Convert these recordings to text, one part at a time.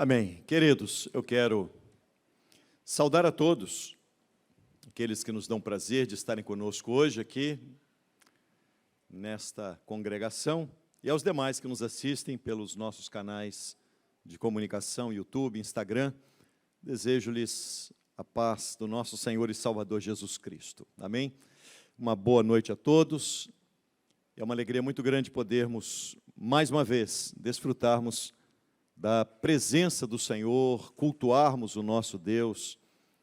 Amém. Queridos, eu quero saudar a todos, aqueles que nos dão prazer de estarem conosco hoje aqui, nesta congregação, e aos demais que nos assistem pelos nossos canais de comunicação, YouTube, Instagram. Desejo-lhes a paz do nosso Senhor e Salvador Jesus Cristo. Amém? Uma boa noite a todos. É uma alegria muito grande podermos, mais uma vez, desfrutarmos da presença do Senhor, cultuarmos o nosso Deus,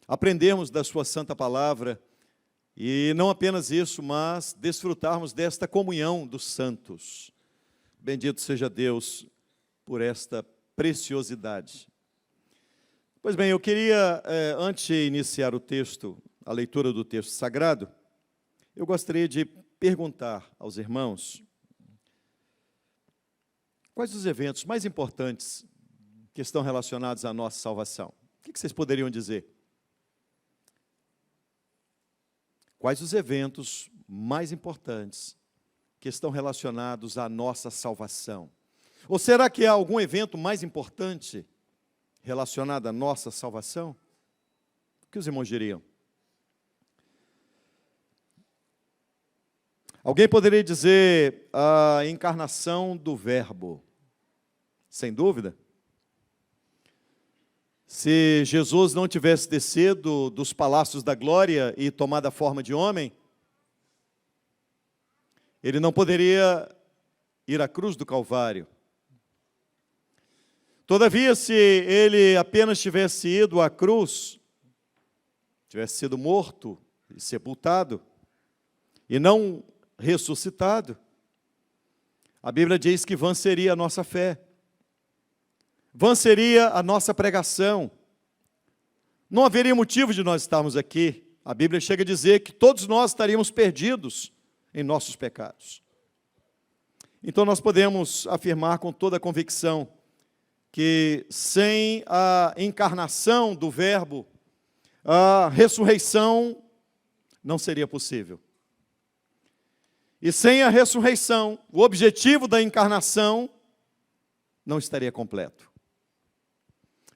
aprendermos da sua santa palavra, e não apenas isso, mas desfrutarmos desta comunhão dos santos. Bendito seja Deus por esta preciosidade. Pois bem, eu queria, antes de iniciar o texto, a leitura do texto sagrado, eu gostaria de perguntar aos irmãos quais os eventos mais importantes que estão relacionados à nossa salvação. O que vocês poderiam dizer? Quais os eventos mais importantes que estão relacionados à nossa salvação? Ou será que há algum evento mais importante relacionado à nossa salvação? O que os irmãos diriam? Alguém poderia dizer a encarnação do Verbo? Sem dúvida. Se Jesus não tivesse descido dos palácios da glória e tomado a forma de homem, ele não poderia ir à cruz do Calvário. Todavia, se ele apenas tivesse ido à cruz, tivesse sido morto e sepultado, e não ressuscitado, a Bíblia diz que vã seria a nossa fé, vã seria a nossa pregação, não haveria motivo de nós estarmos aqui. A Bíblia chega a dizer que todos nós estaríamos perdidos em nossos pecados. Então nós podemos afirmar com toda a convicção que sem a encarnação do Verbo, a ressurreição não seria possível. E sem a ressurreição, o objetivo da encarnação não estaria completo.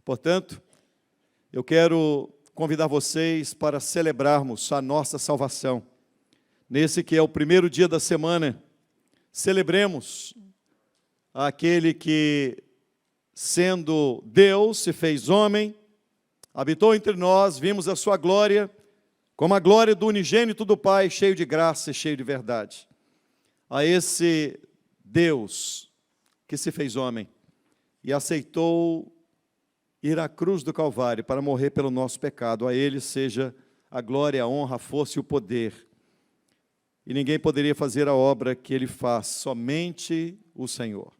Portanto, eu quero convidar vocês para celebrarmos a nossa salvação. Nesse que é o primeiro dia da semana, celebremos aquele que, sendo Deus, se fez homem, habitou entre nós, vimos a sua glória, como a glória do unigênito do Pai, cheio de graça e cheio de verdade. A esse Deus que se fez homem e aceitou ir à cruz do Calvário para morrer pelo nosso pecado, a Ele seja a glória, a honra, a força e o poder. E ninguém poderia fazer a obra que Ele faz, somente o Senhor.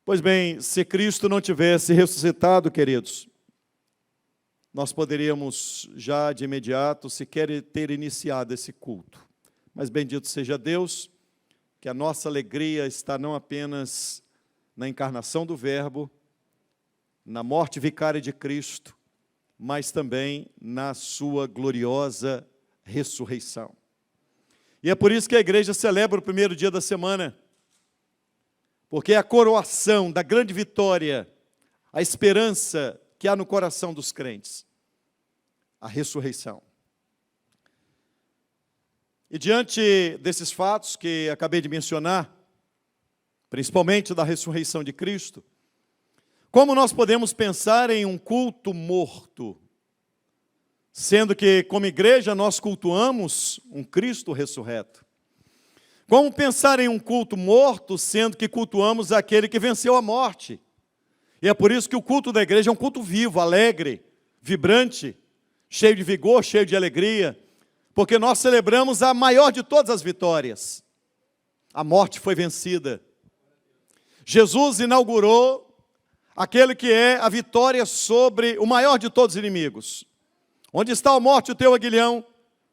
Pois bem, se Cristo não tivesse ressuscitado, queridos, nós poderíamos já de imediato sequer ter iniciado esse culto. Mas bendito seja Deus, que a nossa alegria está não apenas na encarnação do Verbo, na morte vicária de Cristo, mas também na sua gloriosa ressurreição. E é por isso que a igreja celebra o primeiro dia da semana, porque é a coroação da grande vitória, a esperança que há no coração dos crentes, a ressurreição. E diante desses fatos que acabei de mencionar, principalmente da ressurreição de Cristo, como nós podemos pensar em um culto morto, sendo que, como igreja, nós cultuamos um Cristo ressurreto? Como pensar em um culto morto, sendo que cultuamos aquele que venceu a morte? E é por isso que o culto da igreja é um culto vivo, alegre, vibrante, cheio de vigor, cheio de alegria, porque nós celebramos a maior de todas as vitórias. A morte foi vencida. Jesus inaugurou aquele que é a vitória sobre o maior de todos os inimigos. Onde está a morte, o teu aguilhão?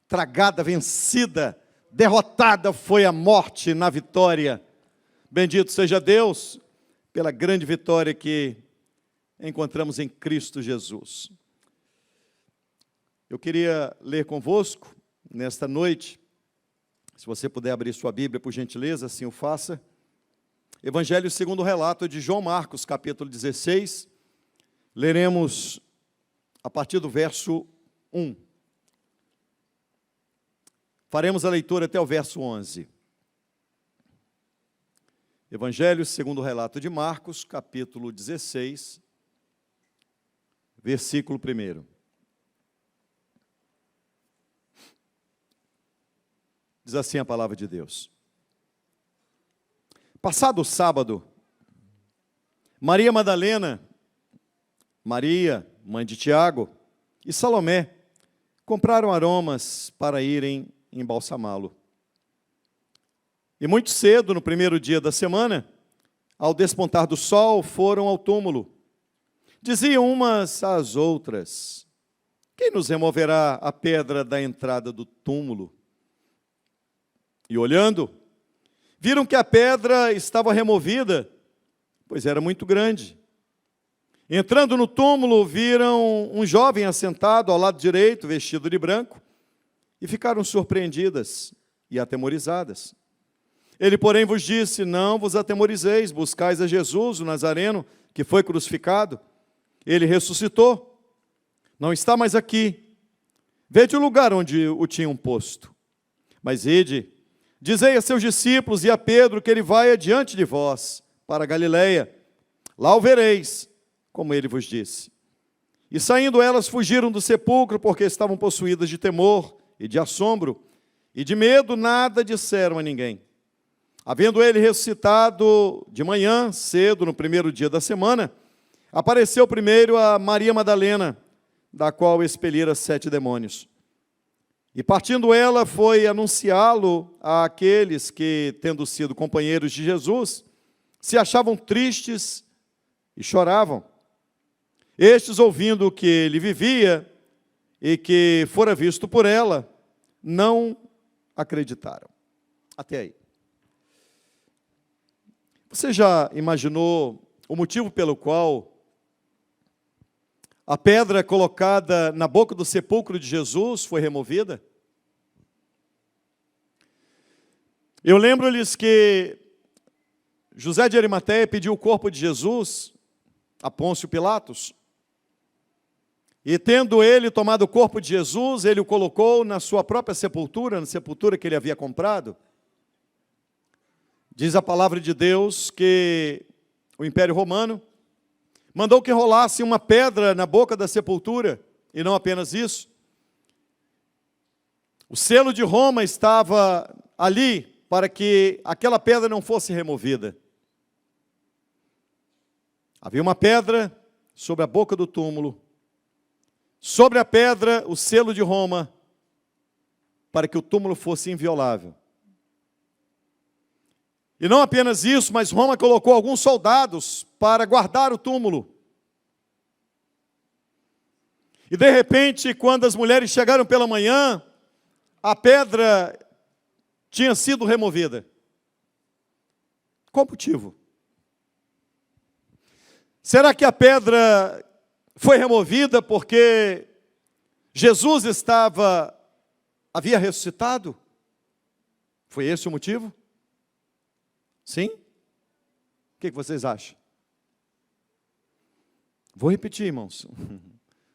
Tragada, vencida, derrotada foi a morte na vitória. Bendito seja Deus pela grande vitória que encontramos em Cristo Jesus. Eu queria ler convosco, nesta noite, se você puder abrir sua Bíblia, por gentileza, assim o faça. Evangelho segundo o relato de João Marcos, capítulo 16, Leremos a partir do verso 1. Faremos a leitura até o verso 11. Evangelho segundo o relato de Marcos, capítulo 16, versículo 1. Diz assim a palavra de Deus. Passado o sábado, Maria Madalena, Maria, mãe de Tiago, e Salomé compraram aromas para irem embalsamá-lo. E muito cedo, no primeiro dia da semana, ao despontar do sol, foram ao túmulo. Diziam umas às outras: quem nos removerá a pedra da entrada do túmulo? E olhando, viram que a pedra estava removida, pois era muito grande. Entrando no túmulo, viram um jovem assentado ao lado direito, vestido de branco, e ficaram surpreendidas e atemorizadas. Ele, porém, vos disse: não vos atemorizeis, buscais a Jesus, o Nazareno, que foi crucificado. Ele ressuscitou, não está mais aqui. Vede o lugar onde o tinham posto. Mas ide, dizei a seus discípulos e a Pedro que ele vai adiante de vós, para a Galileia. Lá o vereis, como ele vos disse. E saindo elas fugiram do sepulcro, porque estavam possuídas de temor e de assombro, e de medo nada disseram a ninguém. Havendo ele ressuscitado de manhã, cedo, no primeiro dia da semana, apareceu primeiro a Maria Madalena, da qual expelira 7 demônios. E partindo ela, foi anunciá-lo àqueles que, tendo sido companheiros de Jesus, se achavam tristes e choravam. Estes, ouvindo que ele vivia e que fora visto por ela, não acreditaram. Até aí. Você já imaginou o motivo pelo qual a pedra colocada na boca do sepulcro de Jesus foi removida? Eu lembro-lhes que José de Arimateia pediu o corpo de Jesus a Pôncio Pilatos. E tendo ele tomado o corpo de Jesus, ele o colocou na sua própria sepultura, na sepultura que ele havia comprado. Diz a palavra de Deus que o Império Romano mandou que rolasse uma pedra na boca da sepultura, e não apenas isso. O selo de Roma estava ali para que aquela pedra não fosse removida. Havia uma pedra sobre a boca do túmulo, sobre a pedra o selo de Roma, para que o túmulo fosse inviolável. E não apenas isso, mas Roma colocou alguns soldados para guardar o túmulo. E de repente, quando as mulheres chegaram pela manhã, a pedra tinha sido removida. Qual o motivo? Será que a pedra foi removida porque Jesus havia ressuscitado? Foi esse o motivo? Sim? O que vocês acham? Vou repetir, irmãos.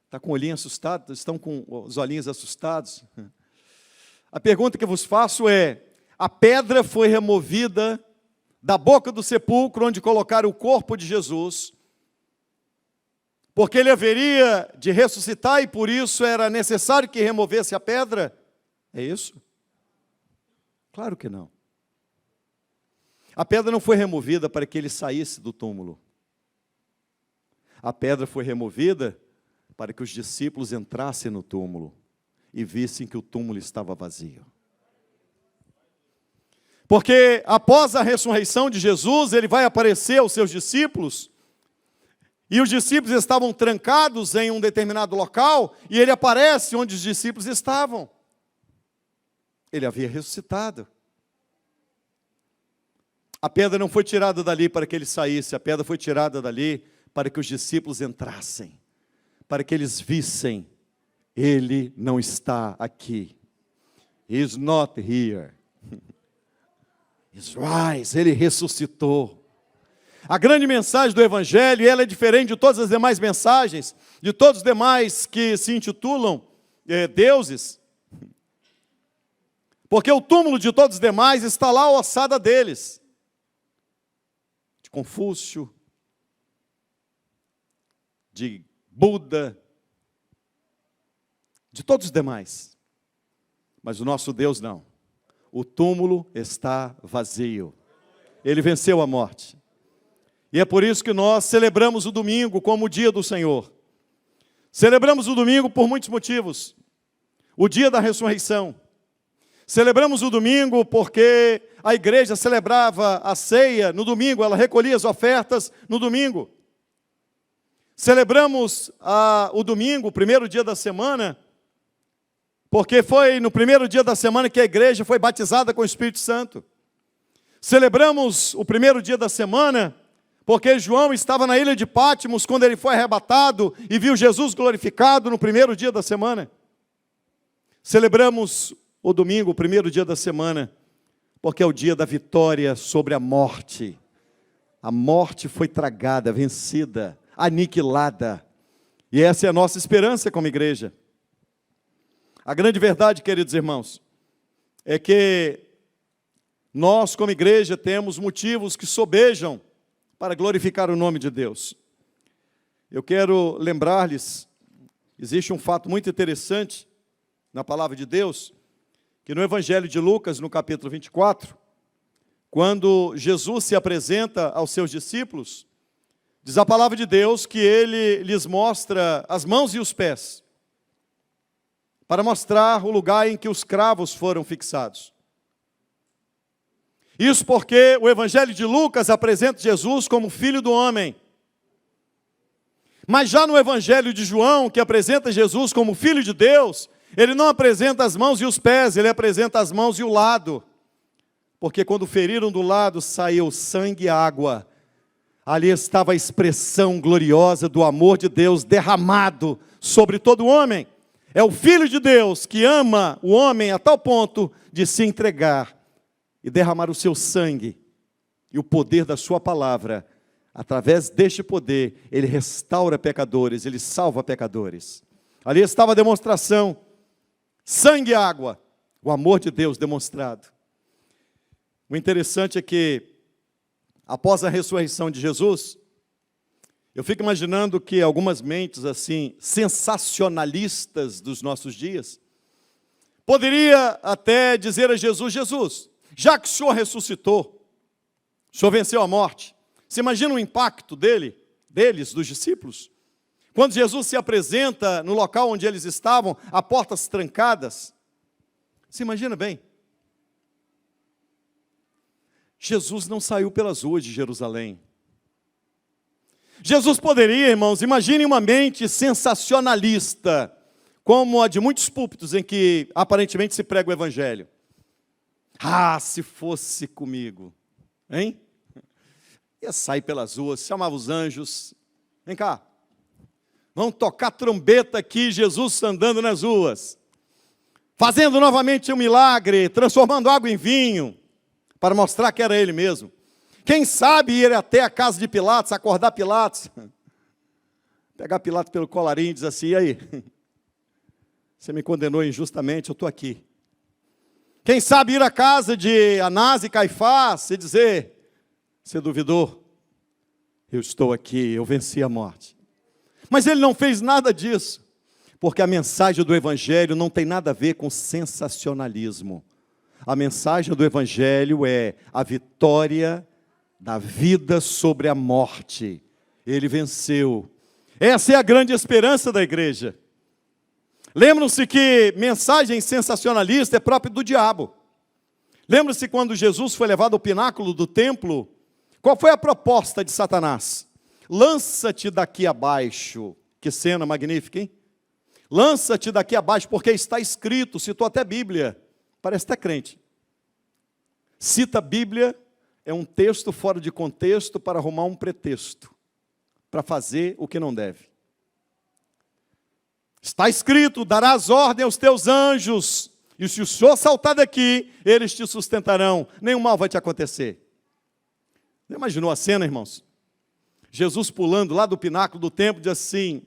Está com o olhinho assustado? Estão com os olhinhos assustados? A pergunta que vos faço é: a pedra foi removida da boca do sepulcro onde colocaram o corpo de Jesus, porque ele haveria de ressuscitar e por isso era necessário que removesse a pedra? É isso? Claro que não. A pedra não foi removida para que ele saísse do túmulo. A pedra foi removida para que os discípulos entrassem no túmulo e vissem que o túmulo estava vazio. Porque após a ressurreição de Jesus, ele vai aparecer aos seus discípulos, e os discípulos estavam trancados em um determinado local, e ele aparece onde os discípulos estavam. Ele havia ressuscitado. A pedra não foi tirada dali para que ele saísse, a pedra foi tirada dali para que os discípulos entrassem, para que eles vissem: ele não está aqui. He's not here. He's rise, ele ressuscitou. A grande mensagem do Evangelho, e ela é diferente de todas as demais mensagens, de todos os demais que se intitulam deuses, porque o túmulo de todos os demais está lá a ossada deles, de Confúcio, de Buda, de todos os demais. Mas o nosso Deus não. O túmulo está vazio. Ele venceu a morte. E é por isso que nós celebramos o domingo como o dia do Senhor. Celebramos o domingo por muitos motivos. O dia da ressurreição. Celebramos o domingo porque a igreja celebrava a ceia no domingo, ela recolhia as ofertas no domingo. Celebramos o domingo, o primeiro dia da semana, porque foi no primeiro dia da semana que a igreja foi batizada com o Espírito Santo. Celebramos o primeiro dia da semana, porque João estava na ilha de Patmos quando ele foi arrebatado e viu Jesus glorificado no primeiro dia da semana. Celebramos o domingo, o primeiro dia da semana, porque é o dia da vitória sobre a morte. A morte foi tragada, vencida, aniquilada. E essa é a nossa esperança como igreja. A grande verdade, queridos irmãos, é que nós como igreja temos motivos que sobejam para glorificar o nome de Deus. Eu quero lembrar-lhes, existe um fato muito interessante na palavra de Deus, que no Evangelho de Lucas, no capítulo 24, quando Jesus se apresenta aos seus discípulos, diz a palavra de Deus que ele lhes mostra as mãos e os pés, para mostrar o lugar em que os cravos foram fixados. Isso porque o Evangelho de Lucas apresenta Jesus como Filho do Homem. Mas já no Evangelho de João, que apresenta Jesus como Filho de Deus, ele não apresenta as mãos e os pés, ele apresenta as mãos e o lado. Porque quando feriram do lado, saiu sangue e água. Ali estava a expressão gloriosa do amor de Deus derramado sobre todo homem. É o Filho de Deus que ama o homem a tal ponto de se entregar e derramar o seu sangue e o poder da sua palavra. Através deste poder, ele restaura pecadores, ele salva pecadores. Ali estava a demonstração, sangue e água, o amor de Deus demonstrado. O interessante é que, após a ressurreição de Jesus, eu fico imaginando que algumas mentes assim, sensacionalistas dos nossos dias, poderia até dizer a Jesus, Jesus, já que o Senhor ressuscitou, o Senhor venceu a morte, você imagina o impacto deles, dos discípulos? Quando Jesus se apresenta no local onde eles estavam, a portas trancadas, você imagina bem? Jesus não saiu pelas ruas de Jerusalém. Jesus poderia, irmãos, imaginem uma mente sensacionalista, como a de muitos púlpitos em que aparentemente se prega o Evangelho. Ah, se fosse comigo, hein? Ia sair pelas ruas, chamava os anjos, vem cá, vamos tocar trombeta aqui, Jesus andando nas ruas, fazendo novamente um milagre, transformando água em vinho, para mostrar que era ele mesmo. Quem sabe ir até a casa de Pilatos, acordar Pilatos, pegar Pilatos pelo colarinho e dizer assim, e aí? Você me condenou injustamente, eu estou aqui. Quem sabe ir à casa de Anás e Caifás e dizer, você duvidou? Eu estou aqui, eu venci a morte. Mas ele não fez nada disso, porque a mensagem do Evangelho não tem nada a ver com sensacionalismo. A mensagem do Evangelho é a vitória da vida sobre a morte. Ele venceu. Essa é a grande esperança da igreja. Lembram-se que mensagem sensacionalista é própria do diabo. Lembram-se quando Jesus foi levado ao pináculo do templo? Qual foi a proposta de Satanás? Lança-te daqui abaixo. Que cena magnífica, hein? Lança-te daqui abaixo, porque está escrito, citou até a Bíblia. Parece até crente. Cita a Bíblia, é um texto fora de contexto para arrumar um pretexto, para fazer o que não deve. Está escrito, darás ordem aos teus anjos, e se o Senhor saltar daqui, eles te sustentarão, nenhum mal vai te acontecer. Você imaginou a cena, irmãos? Jesus pulando lá do pináculo do templo, diz assim: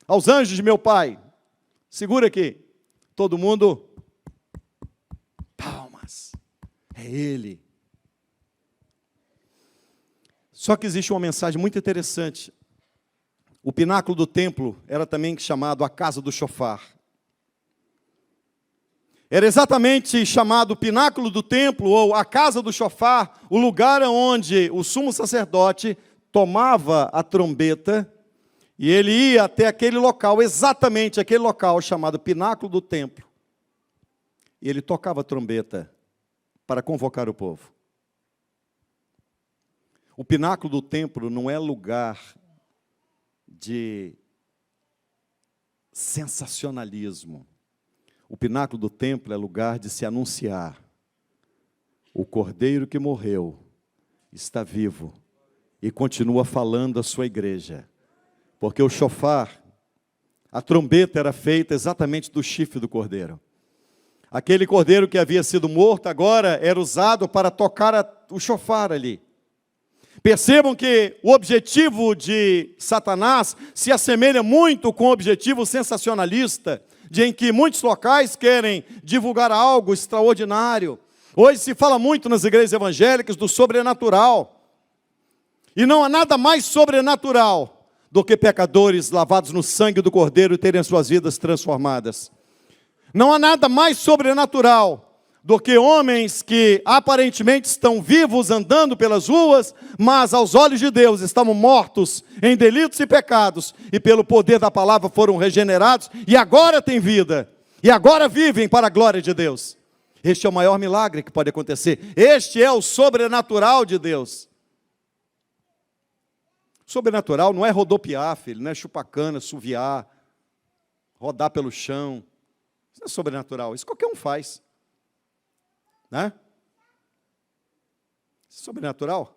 aos anjos de meu Pai, segura aqui, todo mundo, palmas, é Ele. Só que existe uma mensagem muito interessante. O pináculo do templo era também chamado a casa do chofar. Era exatamente chamado pináculo do templo, ou a casa do chofar, o lugar onde o sumo sacerdote tomava a trombeta e ele ia até aquele local, exatamente aquele local chamado pináculo do templo. E ele tocava a trombeta para convocar o povo. O pináculo do templo não é lugar de sensacionalismo. O pináculo do templo é lugar de se anunciar: o Cordeiro que morreu está vivo e continua falando à sua igreja. Porque o chofar, a trombeta era feita exatamente do chifre do cordeiro. Aquele cordeiro que havia sido morto agora era usado para tocar o chofar ali. Percebam que o objetivo de Satanás se assemelha muito com o objetivo sensacionalista, em que muitos locais querem divulgar algo extraordinário. Hoje se fala muito nas igrejas evangélicas do sobrenatural. E não há nada mais sobrenatural do que pecadores lavados no sangue do Cordeiro e terem suas vidas transformadas. Não há nada mais sobrenatural do que homens que aparentemente estão vivos andando pelas ruas, mas aos olhos de Deus estavam mortos em delitos e pecados, e pelo poder da palavra foram regenerados, e agora têm vida, e agora vivem para a glória de Deus. Este é o maior milagre que pode acontecer. Este é o sobrenatural de Deus. Sobrenatural não é rodopiar, filho, não é chupar cana, assoviar, rodar pelo chão. Isso não é sobrenatural, isso qualquer um faz. Né? Sobrenatural.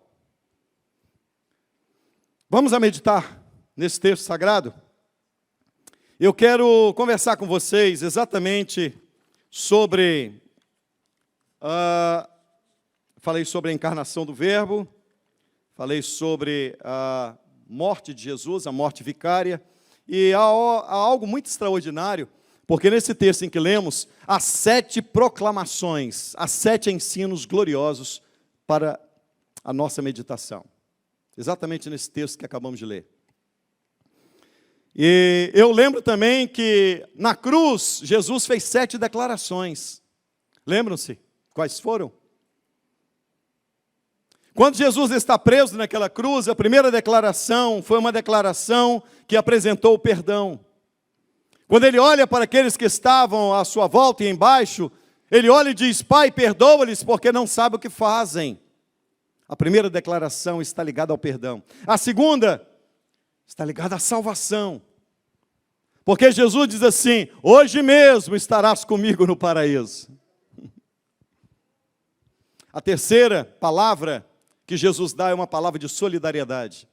Vamos a meditar nesse texto sagrado. Eu quero conversar com vocês exatamente sobre falei sobre a encarnação do Verbo, falei sobre a morte de Jesus, a morte vicária, e há algo muito extraordinário. Porque nesse texto em que lemos, há 7 proclamações, há 7 ensinos gloriosos para a nossa meditação. Exatamente nesse texto que acabamos de ler. E eu lembro também que na cruz, Jesus fez 7 declarações. Lembram-se quais foram? Quando Jesus está preso naquela cruz, a primeira declaração foi uma declaração que apresentou o perdão. Quando ele olha para aqueles que estavam à sua volta e embaixo, ele olha e diz: Pai, perdoa-lhes porque não sabem o que fazem. A primeira declaração está ligada ao perdão. A segunda está ligada à salvação. Porque Jesus diz assim: hoje mesmo estarás comigo no paraíso. A terceira palavra que Jesus dá é uma palavra de solidariedade.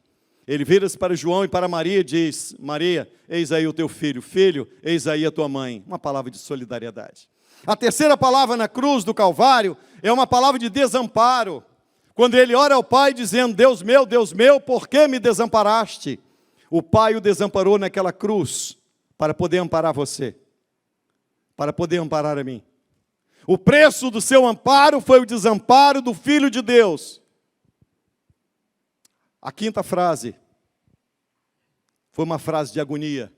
Ele vira-se para João e para Maria e diz: Maria, eis aí o teu filho. Filho, eis aí a tua mãe. Uma palavra de solidariedade. A terceira palavra na cruz do Calvário é uma palavra de desamparo. Quando ele ora ao Pai dizendo: Deus meu, por que me desamparaste? O Pai o desamparou naquela cruz para poder amparar você, para poder amparar a mim. O preço do seu amparo foi o desamparo do Filho de Deus. A quinta frase foi uma frase de agonia,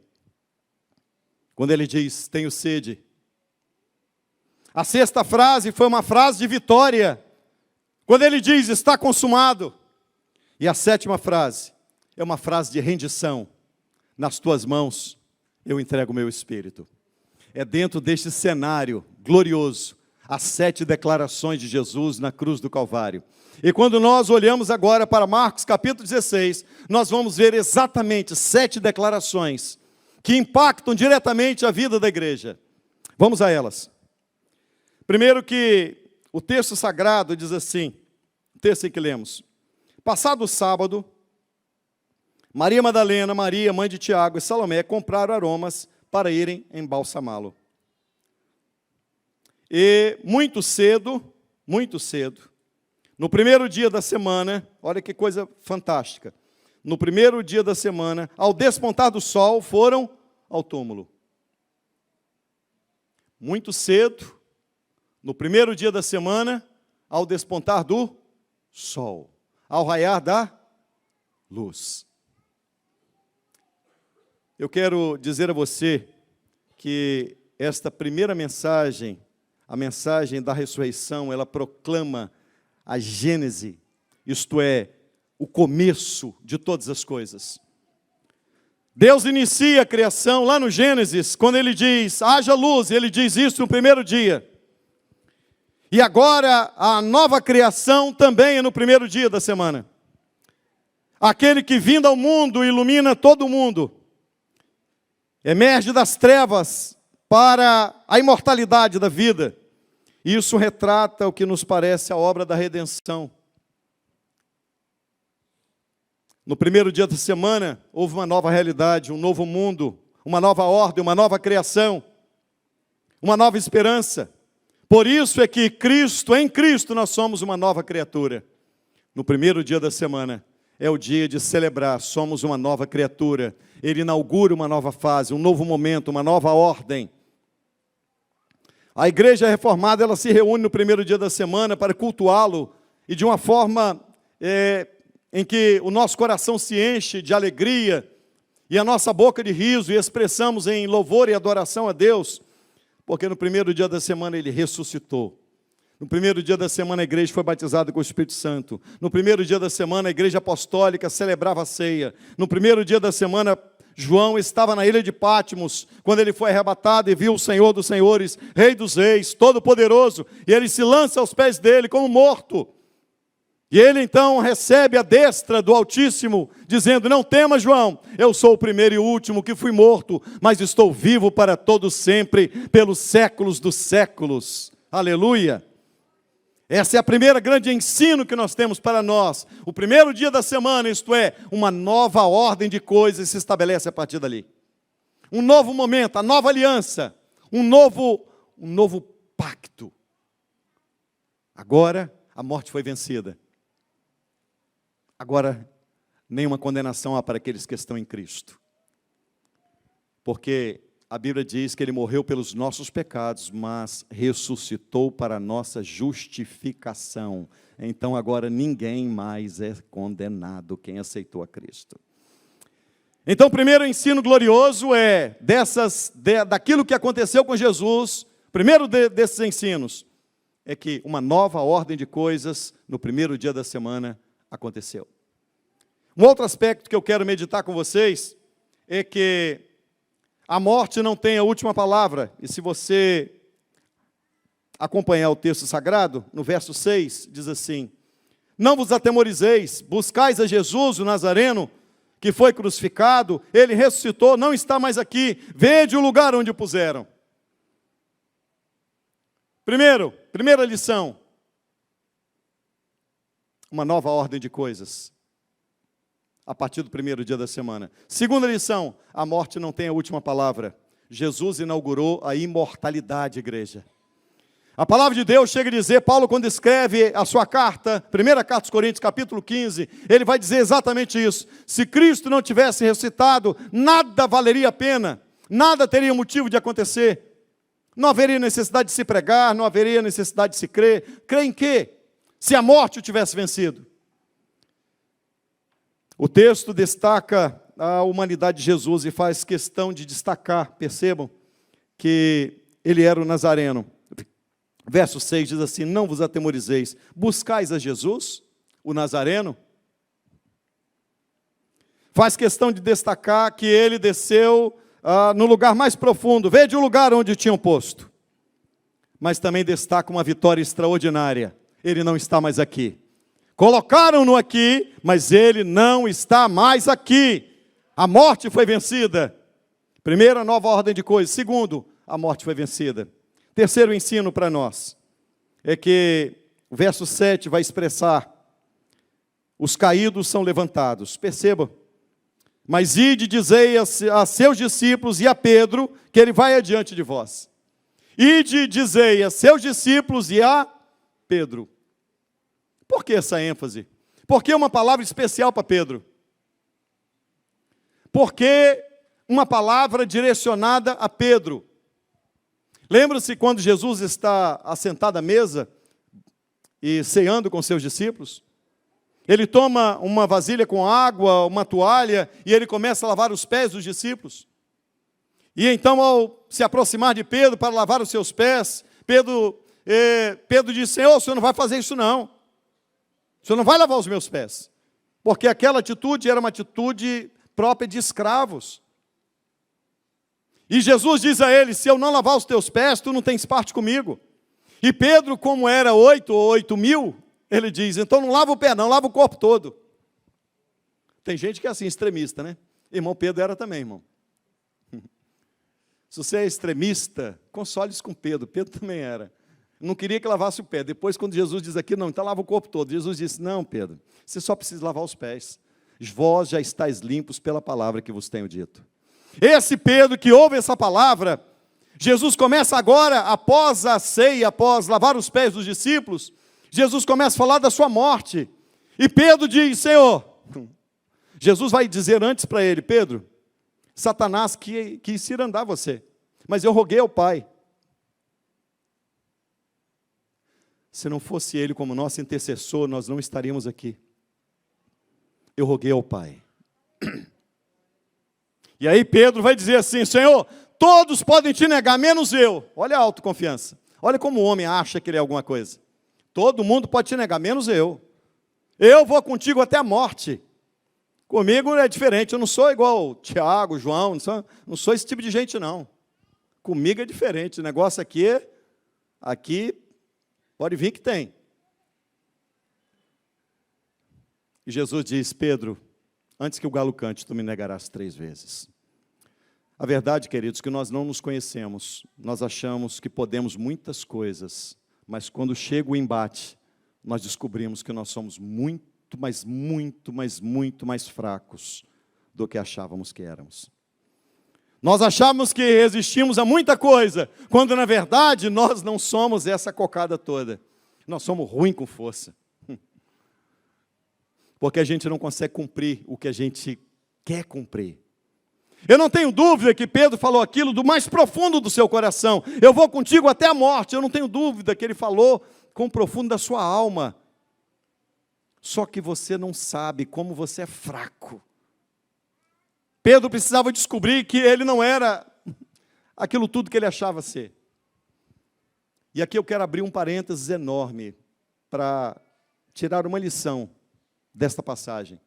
quando ele diz: tenho sede. A sexta frase foi uma frase de vitória, quando ele diz: está consumado. E a sétima frase é uma frase de rendição: nas tuas mãos eu entrego o meu espírito. É dentro deste cenário glorioso, as 7 declarações de Jesus na cruz do Calvário. E quando nós olhamos agora para Marcos capítulo 16, nós vamos ver exatamente 7 declarações que impactam diretamente a vida da igreja. Vamos a elas. Primeiro que o texto sagrado diz assim, o texto em que lemos: passado o sábado, Maria Madalena, Maria, mãe de Tiago e Salomé compraram aromas para irem embalsamá-lo. E muito cedo, no primeiro dia da semana, olha que coisa fantástica, no primeiro dia da semana, ao despontar do sol, foram ao túmulo. Muito cedo, no primeiro dia da semana, ao despontar do sol, ao raiar da luz. Eu quero dizer a você que esta primeira mensagem, a mensagem da ressurreição, ela proclama a gênese, isto é, o começo de todas as coisas. Deus inicia a criação lá no Gênesis, quando Ele diz, haja luz, e Ele diz isso no primeiro dia. E agora, a nova criação também é no primeiro dia da semana. Aquele que vindo ao mundo ilumina todo o mundo, emerge das trevas para a imortalidade da vida. Isso retrata o que nos parece a obra da redenção. No primeiro dia da semana, houve uma nova realidade, um novo mundo, uma nova ordem, uma nova criação, uma nova esperança. Por isso é que em Cristo, nós somos uma nova criatura. No primeiro dia da semana, é o dia de celebrar, somos uma nova criatura. Ele inaugura uma nova fase, um novo momento, uma nova ordem. A igreja reformada, ela se reúne no primeiro dia da semana para cultuá-lo, e de uma forma em que o nosso coração se enche de alegria, e a nossa boca de riso, e expressamos em louvor e adoração a Deus, porque no primeiro dia da semana Ele ressuscitou. No primeiro dia da semana a igreja foi batizada com o Espírito Santo. No primeiro dia da semana a igreja apostólica celebrava a ceia. No primeiro dia da semana João estava na ilha de Patmos, quando ele foi arrebatado e viu o Senhor dos Senhores, Rei dos Reis, Todo-Poderoso, e ele se lança aos pés dele como morto. E ele então recebe a destra do Altíssimo, dizendo, não temas, João, eu sou o primeiro e o último que fui morto, mas estou vivo para todo sempre, pelos séculos dos séculos. Aleluia! Essa é a primeira grande ensino que nós temos para nós. O primeiro dia da semana, isto é, uma nova ordem de coisas se estabelece a partir dali. Um novo momento, a nova aliança, um novo pacto. Agora, a morte foi vencida. Agora, nenhuma condenação há para aqueles que estão em Cristo. Porque a Bíblia diz que Ele morreu pelos nossos pecados, mas ressuscitou para a nossa justificação. Então agora ninguém mais é condenado, quem aceitou a Cristo. Então o primeiro ensino glorioso é daquilo que aconteceu com Jesus, primeiro desses ensinos, é que uma nova ordem de coisas no primeiro dia da semana aconteceu. Um outro aspecto que eu quero meditar com vocês é que a morte não tem a última palavra. E se você acompanhar o texto sagrado, no verso 6, diz assim, não vos atemorizeis, buscais a Jesus, o Nazareno, que foi crucificado, Ele ressuscitou, não está mais aqui, vede o lugar onde o puseram. Primeira lição, uma nova ordem de coisas, a partir do primeiro dia da semana. Segunda lição, a morte não tem a última palavra. Jesus inaugurou a imortalidade, igreja. A palavra de Deus chega a dizer, Paulo quando escreve a sua carta, primeira carta aos Coríntios, capítulo 15, ele vai dizer exatamente isso. Se Cristo não tivesse ressuscitado, nada valeria a pena, nada teria motivo de acontecer. Não haveria necessidade de se pregar, não haveria necessidade de se crer. Crer em quê? Se a morte o tivesse vencido. O texto destaca a humanidade de Jesus e faz questão de destacar, percebam, que ele era o Nazareno. Verso 6 diz assim, não vos atemorizeis, buscais a Jesus, o Nazareno. Faz questão de destacar que ele desceu no lugar mais profundo, vede o lugar onde o tinham posto. Mas também destaca uma vitória extraordinária, ele não está mais aqui. Colocaram-no aqui, mas ele não está mais aqui. A morte foi vencida. Primeiro, a nova ordem de coisas. Segundo, a morte foi vencida. Terceiro ensino para nós é que o verso 7 vai expressar: os caídos são levantados. Perceba. Mas ide, dizei a seus discípulos e a Pedro que ele vai adiante de vós. Ide, dizei a seus discípulos e a Pedro. Por que essa ênfase? Por que uma palavra especial para Pedro? Porque uma palavra direcionada a Pedro. Lembra-se quando Jesus está assentado à mesa e ceando com seus discípulos? Ele toma uma vasilha com água, uma toalha, e ele começa a lavar os pés dos discípulos. E então, ao se aproximar de Pedro para lavar os seus pés, Pedro diz: Senhor, o senhor não vai fazer isso não. O senhor não vai lavar os meus pés. Porque aquela atitude era uma atitude própria de escravos. E Jesus diz a ele: se eu não lavar os teus pés, tu não tens parte comigo. E Pedro, como era 8 ou 8.000, ele diz: então não lava o pé não, lava o corpo todo. Tem gente que é assim, extremista, né? Irmão Pedro era também, irmão. Se você é extremista, console-se com Pedro. Pedro também era. Não queria que lavasse o pé. Depois, quando Jesus diz aqui, não, então lava o corpo todo. Jesus disse: não, Pedro, você só precisa lavar os pés. Vós já estáis limpos pela palavra que vos tenho dito. Esse Pedro que ouve essa palavra, Jesus começa agora, após a ceia, após lavar os pés dos discípulos, Jesus começa a falar da sua morte. E Pedro diz: Senhor, Jesus vai dizer antes para ele: Pedro, Satanás quis ir andar você, mas eu roguei ao Pai. Se não fosse ele como nosso intercessor, nós não estaríamos aqui. Eu roguei ao Pai. E aí Pedro vai dizer assim: Senhor, todos podem te negar, menos eu. Olha a autoconfiança. Olha como o homem acha que ele é alguma coisa. Todo mundo pode te negar, menos eu. Eu vou contigo até a morte. Comigo é diferente, eu não sou igual Tiago, João, não sou esse tipo de gente, não. Comigo é diferente, o negócio aqui pode vir que tem. E Jesus diz: Pedro, antes que o galo cante, tu me negarás 3 vezes. A verdade, queridos, que nós não nos conhecemos, nós achamos que podemos muitas coisas, mas quando chega o embate, nós descobrimos que nós somos muito mais fracos do que achávamos que éramos. Nós achávamos que resistimos a muita coisa, quando na verdade nós não somos essa cocada toda. Nós somos ruins com força. Porque a gente não consegue cumprir o que a gente quer cumprir. Eu não tenho dúvida que Pedro falou aquilo do mais profundo do seu coração. Eu vou contigo até a morte. Eu não tenho dúvida que ele falou com o profundo da sua alma. Só que você não sabe como você é fraco. Pedro precisava descobrir que ele não era aquilo tudo que ele achava ser. E aqui eu quero abrir um parênteses enorme para tirar uma lição desta passagem.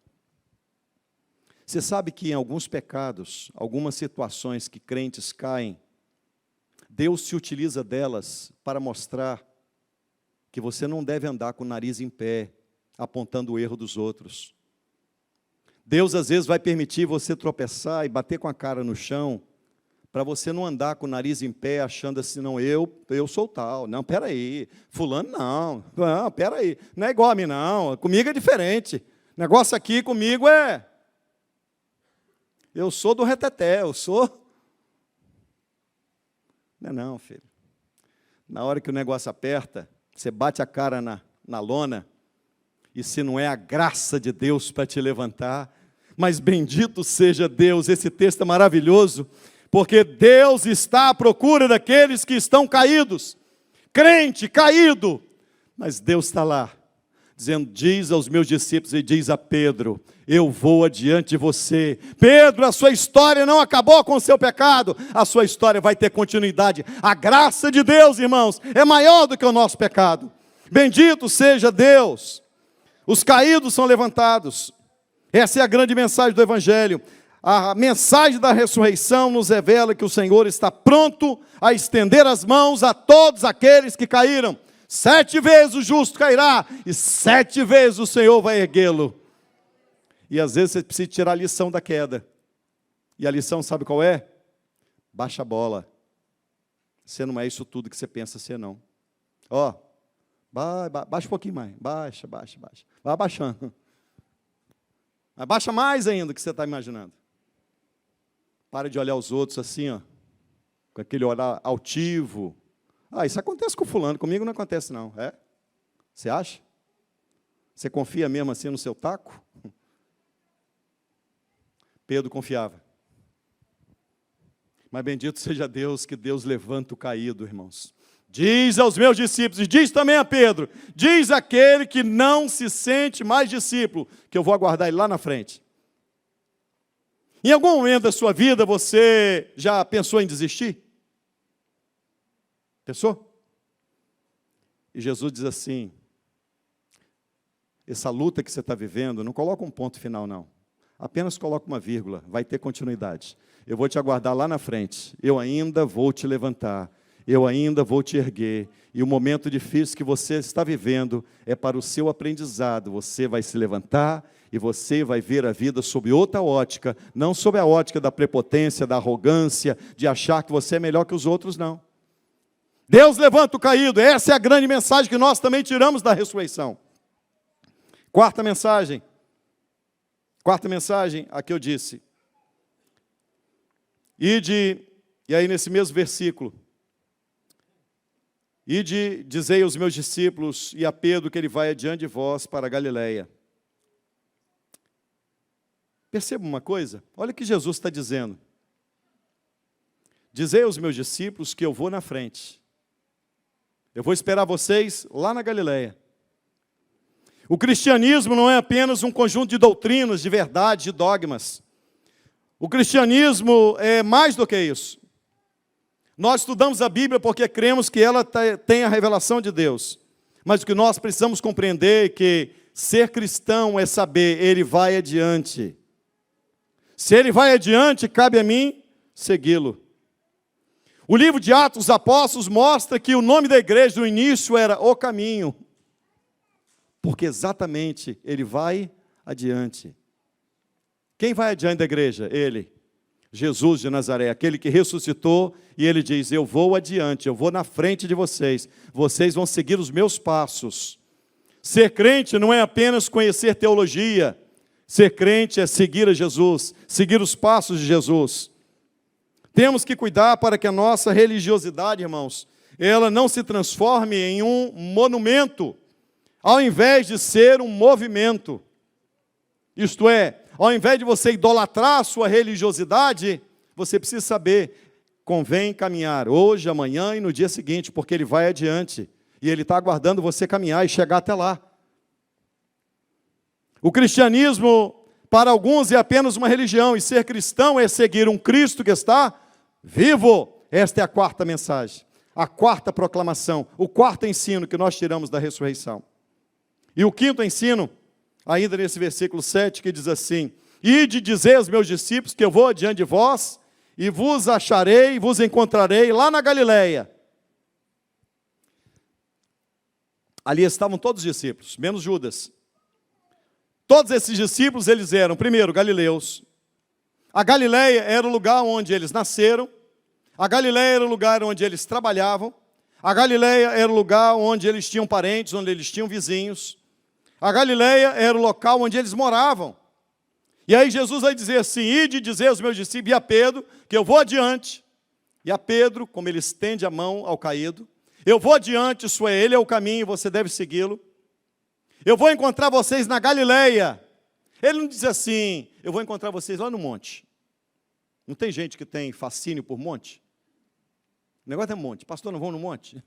Você sabe que em alguns pecados, algumas situações que crentes caem, Deus se utiliza delas para mostrar que você não deve andar com o nariz em pé, apontando o erro dos outros. Deus às vezes vai permitir você tropeçar e bater com a cara no chão, para você não andar com o nariz em pé, achando assim: não, eu sou tal. Não, peraí, fulano não, peraí, não é igual a mim não, comigo é diferente. O negócio aqui comigo é, eu sou do reteté, eu sou... Não, filho. Na hora que o negócio aperta, você bate a cara na lona, e se não é a graça de Deus para te levantar, mas bendito seja Deus, esse texto é maravilhoso, porque Deus está à procura daqueles que estão caídos, crente, caído, mas Deus está lá, dizendo: diz aos meus discípulos e diz a Pedro: eu vou adiante de você. Pedro, a sua história não acabou com o seu pecado, a sua história vai ter continuidade. A graça de Deus, irmãos, é maior do que o nosso pecado. Bendito seja Deus. Os caídos são levantados. Essa é a grande mensagem do Evangelho. A mensagem da ressurreição nos revela que o Senhor está pronto a estender as mãos a todos aqueles que caíram. 7 vezes o justo cairá, e 7 vezes o Senhor vai erguê-lo. E às vezes você precisa tirar a lição da queda. E a lição sabe qual é? Baixa a bola. Você não é isso tudo que você pensa ser, não. Ó, baixa um pouquinho mais. Baixa. Vai abaixando. Mas baixa mais ainda do que você está imaginando. Para de olhar os outros assim, ó, com aquele olhar altivo. Isso acontece com fulano, comigo não acontece não. É? Você acha? Você confia mesmo assim no seu taco? Pedro confiava. Mas bendito seja Deus, que Deus levanta o caído, irmãos. Diz aos meus discípulos, e diz também a Pedro, diz aquele que não se sente mais discípulo, que eu vou aguardar ele lá na frente. Em algum momento da sua vida, você já pensou em desistir? Pensou? E Jesus diz assim, essa luta que você está vivendo, não coloca um ponto final, não. Apenas coloca uma vírgula, vai ter continuidade. Eu vou te aguardar lá na frente, eu ainda vou te levantar, eu ainda vou te erguer, e o momento difícil que você está vivendo é para o seu aprendizado. Você vai se levantar e você vai ver a vida sob outra ótica, não sob a ótica da prepotência, da arrogância, de achar que você é melhor que os outros, não. Deus levanta o caído, essa é a grande mensagem que nós também tiramos da ressurreição. Quarta mensagem, a que eu disse. E aí nesse mesmo versículo, dizei aos meus discípulos e a Pedro que ele vai adiante de vós para a Galileia. Perceba uma coisa, olha o que Jesus está dizendo. Dizei aos meus discípulos que eu vou na frente. Eu vou esperar vocês lá na Galileia. O cristianismo não é apenas um conjunto de doutrinas, de verdades, de dogmas. O cristianismo é mais do que isso. Nós estudamos a Bíblia porque cremos que ela tem a revelação de Deus. Mas o que nós precisamos compreender é que ser cristão é saber, ele vai adiante. Se ele vai adiante, cabe a mim segui-lo. O livro de Atos dos Apóstolos mostra que o nome da igreja no início era O Caminho. Porque exatamente ele vai adiante. Quem vai adiante da igreja? Ele. Jesus de Nazaré, aquele que ressuscitou, e ele diz, eu vou adiante, eu vou na frente de vocês, vocês vão seguir os meus passos. Ser crente não é apenas conhecer teologia, ser crente é seguir a Jesus, seguir os passos de Jesus. Temos que cuidar para que a nossa religiosidade, irmãos, ela não se transforme em um monumento, ao invés de ser um movimento. Isto é, ao invés de você idolatrar a sua religiosidade, você precisa saber, convém caminhar hoje, amanhã e no dia seguinte, porque ele vai adiante. E ele está aguardando você caminhar e chegar até lá. O cristianismo, para alguns, é apenas uma religião, e ser cristão é seguir um Cristo que está vivo. Esta é a quarta mensagem, a quarta proclamação, o quarto ensino que nós tiramos da ressurreição. E o quinto ensino, ainda nesse versículo 7, que diz assim, ide dizer aos meus discípulos que eu vou adiante de vós, e vos acharei, vos encontrarei lá na Galileia. Ali estavam todos os discípulos, menos Judas. Todos esses discípulos, eles eram, primeiro, galileus. A Galileia era o lugar onde eles nasceram. A Galileia era o lugar onde eles trabalhavam. A Galileia era o lugar onde eles tinham parentes, onde eles tinham vizinhos. A Galileia era o local onde eles moravam. E aí Jesus vai dizer assim, ide dizer aos meus discípulos e a Pedro, que eu vou adiante. E a Pedro, como ele estende a mão ao caído, eu vou adiante, isso é, ele é o caminho, você deve segui-lo. Eu vou encontrar vocês na Galileia. Ele não diz assim, eu vou encontrar vocês lá no monte. Não tem gente que tem fascínio por monte? O negócio é monte. Pastor, não vão no monte?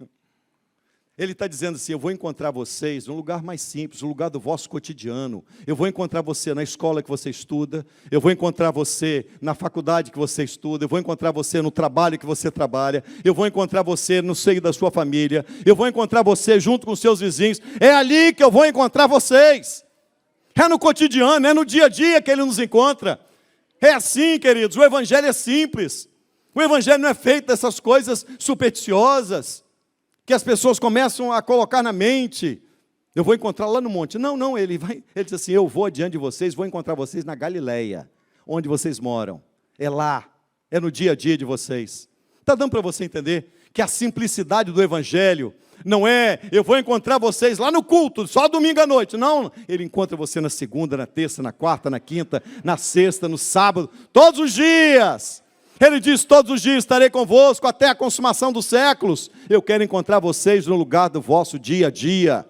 Ele está dizendo assim, eu vou encontrar vocês num lugar mais simples, no lugar do vosso cotidiano. Eu vou encontrar você na escola que você estuda. Eu vou encontrar você na faculdade que você estuda. Eu vou encontrar você no trabalho que você trabalha. Eu vou encontrar você no seio da sua família. Eu vou encontrar você junto com os seus vizinhos. É ali que eu vou encontrar vocês. É no cotidiano, é no dia a dia que Ele nos encontra. É assim, queridos, o Evangelho é simples. O Evangelho não é feito dessas coisas supersticiosas que as pessoas começam a colocar na mente. Eu vou encontrar lá no monte. Não, ele diz assim, eu vou adiante de vocês, vou encontrar vocês na Galileia, onde vocês moram. É lá, é no dia a dia de vocês. Está dando para você entender que a simplicidade do Evangelho não é, eu vou encontrar vocês lá no culto, só domingo à noite. Não, ele encontra você na segunda, na terça, na quarta, na quinta, na sexta, no sábado, todos os dias. Ele diz, todos os dias estarei convosco até a consumação dos séculos. Eu quero encontrar vocês no lugar do vosso dia a dia.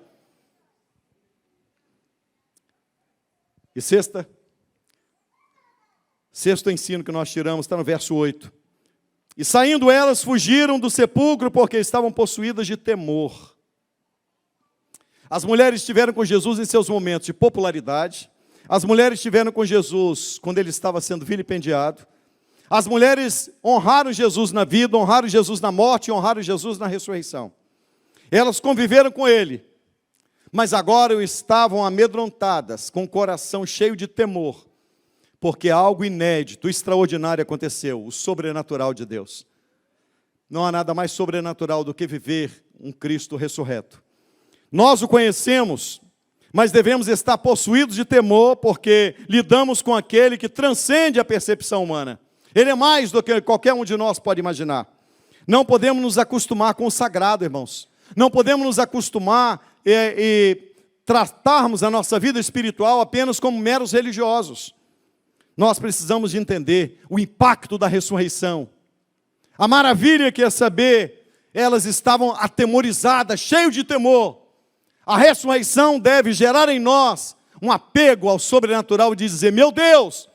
Sexto ensino que nós tiramos está no verso 8. E saindo elas, fugiram do sepulcro porque estavam possuídas de temor. As mulheres estiveram com Jesus em seus momentos de popularidade. As mulheres estiveram com Jesus quando ele estava sendo vilipendiado. As mulheres honraram Jesus na vida, honraram Jesus na morte e honraram Jesus na ressurreição. Elas conviveram com ele, mas agora estavam amedrontadas, com o coração cheio de temor, porque algo inédito, extraordinário aconteceu, o sobrenatural de Deus. Não há nada mais sobrenatural do que viver um Cristo ressurreto. Nós o conhecemos, mas devemos estar possuídos de temor, porque lidamos com aquele que transcende a percepção humana. Ele é mais do que qualquer um de nós pode imaginar. Não podemos nos acostumar com o sagrado, irmãos. Não podemos nos acostumar e tratarmos a nossa vida espiritual apenas como meros religiosos. Nós precisamos de entender o impacto da ressurreição. A maravilha que é saber, elas estavam atemorizadas, cheias de temor. A ressurreição deve gerar em nós um apego ao sobrenatural de dizer, meu Deus,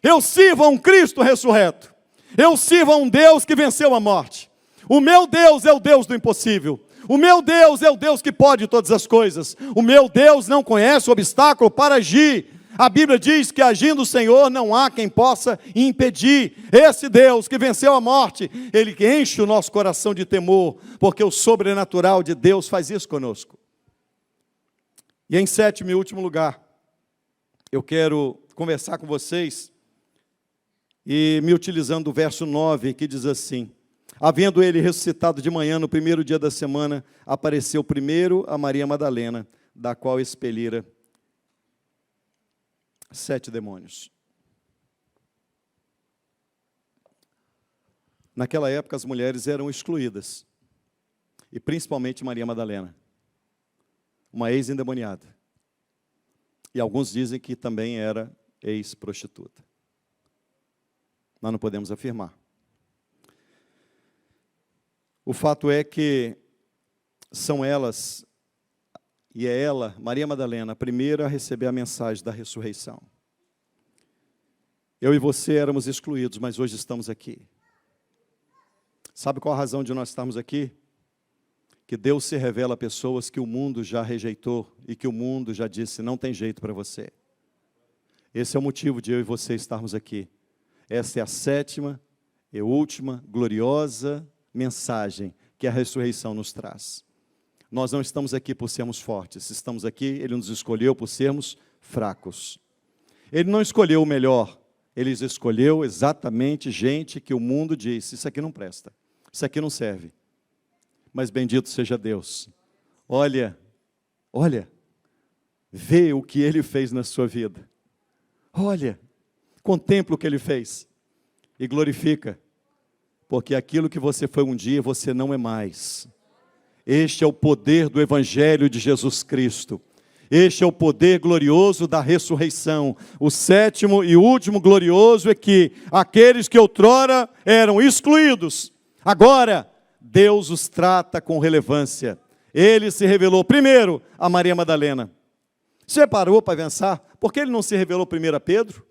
eu sirvo a um Cristo ressurreto. Eu sirvo a um Deus que venceu a morte. O meu Deus é o Deus do impossível. O meu Deus é o Deus que pode todas as coisas. O meu Deus não conhece obstáculo para agir. A Bíblia diz que agindo o Senhor não há quem possa impedir. Esse Deus que venceu a morte, Ele que enche o nosso coração de temor, porque o sobrenatural de Deus faz isso conosco. E em sétimo e último lugar, eu quero conversar com vocês, e me utilizando do verso 9, que diz assim, havendo ele ressuscitado de manhã, no primeiro dia da semana, apareceu primeiro a Maria Madalena, da qual expelira 7 demônios. Naquela época as mulheres eram excluídas, e principalmente Maria Madalena, uma ex-endemoniada. E alguns dizem que também era ex-prostituta. Nós não podemos afirmar. O fato é que são elas, e é ela, Maria Madalena, a primeira a receber a mensagem da ressurreição. Eu e você éramos excluídos, mas hoje estamos aqui. Sabe qual a razão de nós estarmos aqui? Que Deus se revela a pessoas que o mundo já rejeitou e que o mundo já disse, não tem jeito para você. Esse é o motivo de eu e você estarmos aqui. Essa é a sétima e última gloriosa mensagem que a ressurreição nos traz. Nós não estamos aqui por sermos fortes, estamos aqui, Ele nos escolheu por sermos fracos. Ele não escolheu o melhor, Ele escolheu exatamente gente que o mundo diz, isso aqui não presta, isso aqui não serve. Mas bendito seja Deus. Olha, vê o que Ele fez na sua vida. Olha, contempla o que Ele fez e glorifica, porque aquilo que você foi um dia, você não é mais. Este é o poder do Evangelho de Jesus Cristo. Este é o poder glorioso da ressurreição. O sétimo e último glorioso é que aqueles que outrora eram excluídos, agora Deus os trata com relevância. Ele se revelou primeiro a Maria Madalena. Você parou para pensar? Por que Ele não se revelou primeiro a Pedro?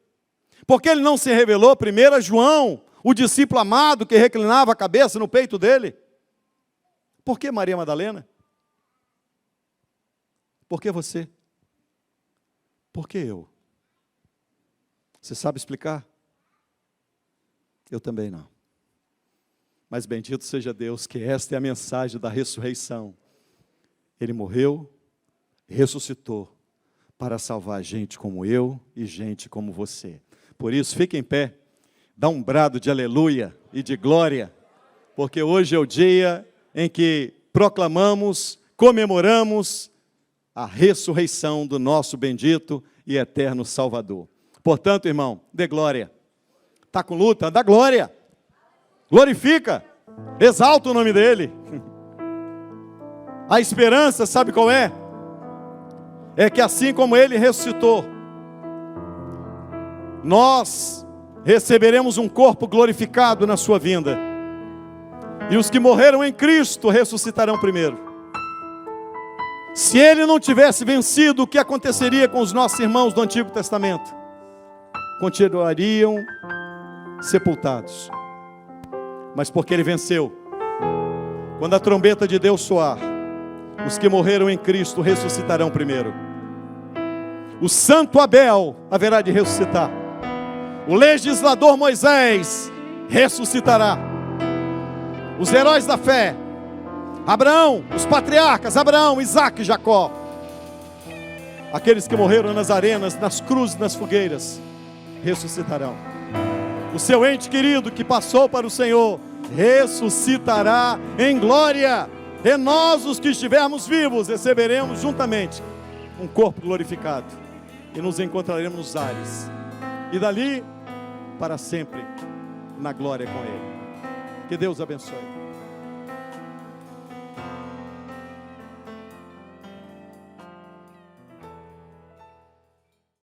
Por que Ele não se revelou primeiro a João, o discípulo amado que reclinava a cabeça no peito dele? Por que Maria Madalena? Por que você? Por que eu? Você sabe explicar? Eu também não. Mas bendito seja Deus, que esta é a mensagem da ressurreição. Ele morreu, ressuscitou, para salvar gente como eu e gente como você. Por isso, fique em pé, dá um brado de aleluia e de glória, porque hoje é o dia em que proclamamos, comemoramos a ressurreição do nosso bendito e eterno Salvador. Portanto, irmão, dê glória. Está com luta? Dá glória. Glorifica, exalta o nome dEle. A esperança, sabe qual é? É que assim como Ele ressuscitou, nós receberemos um corpo glorificado na sua vinda. E os que morreram em Cristo ressuscitarão primeiro. Se Ele não tivesse vencido, o que aconteceria com os nossos irmãos do Antigo Testamento? Continuariam sepultados. Mas porque Ele venceu, quando a trombeta de Deus soar, os que morreram em Cristo ressuscitarão primeiro. O santo Abel haverá de ressuscitar. O legislador Moisés ressuscitará. Os heróis da fé, Abraão, os patriarcas, Abraão, Isaque e Jacó, aqueles que morreram nas arenas, nas cruzes, nas fogueiras, ressuscitarão. O seu ente querido que passou para o Senhor ressuscitará em glória. E nós, os que estivermos vivos, receberemos juntamente um corpo glorificado e nos encontraremos nos ares, e dali para sempre na glória com Ele. Que Deus abençoe.